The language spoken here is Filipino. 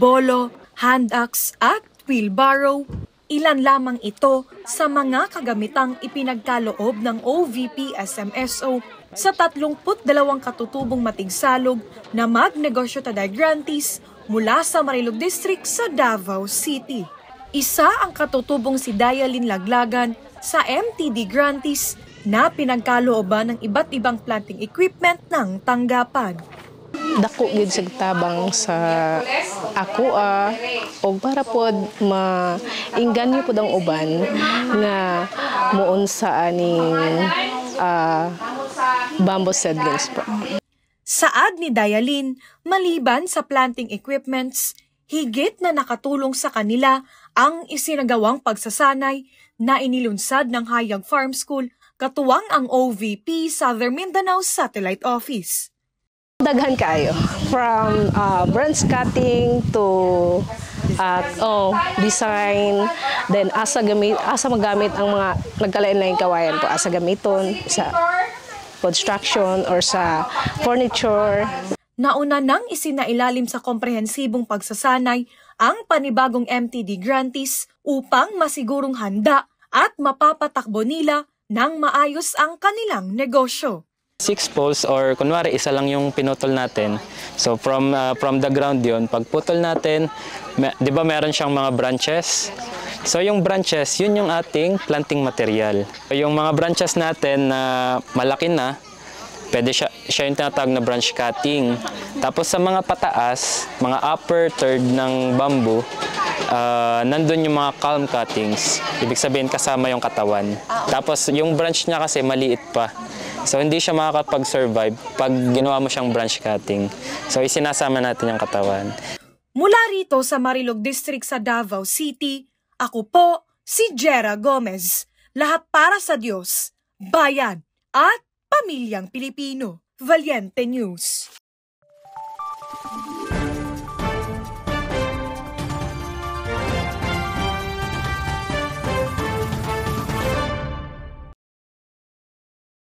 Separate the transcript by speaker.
Speaker 1: bolo, hand axe at wheelbarrow. Ilan lamang ito sa mga kagamitang ipinagkaloob ng OVP-SMSO sa 32 katutubong matigsalog na magnegosyo taday grantees mula sa Marilog District sa Davao City. Isa ang katutubong si Dialyn Laglagan sa MTD grantees na pinagkalooban ng iba't ibang planting equipment ng tanggapan.
Speaker 2: Dako gid sa tabang sa ako og para pod mainganyo pod ang uban nga muon sa aning bamboo seedlings po.
Speaker 1: Saad ni Dialyn, maliban sa planting equipments, higit na nakatulong sa kanila ang isinagawang pagsasanay na inilunsad ng Hayag Farm School katuwang ang OVP Southern Mindanao Satellite Office.
Speaker 2: Daghan kayo from branch cutting to design, then asa magamit ang mga nagkalain-laing kawayan po, asa gamiton sa construction or sa furniture.
Speaker 1: Nauna nang isinailalim sa komprehensibong pagsasanay ang panibagong MTD grantees upang masigurong handa at mapapatakbo nila nang maayos ang kanilang negosyo.
Speaker 3: 6 poles or kunwari isa lang yung pinutol natin. So from the ground yun, pagputol natin, di ba meron siyang mga branches? So yung branches, yun yung ating planting material. Yung mga branches natin na malaki na, pwede siya yung tinatawag na branch cutting. Tapos sa mga pataas, mga upper third ng bamboo, nandun yung mga culm cuttings. Ibig sabihin kasama yung katawan. Tapos yung branch niya kasi maliit pa. So hindi siya makakapag-survive pag ginawa mo siyang branch cutting. So isinasama natin yung katawan.
Speaker 1: Mula rito sa Marilog District sa Davao City, ako po si Jera Gomez. Lahat para sa Diyos, bayan at pamilyang Pilipino. Valiente News.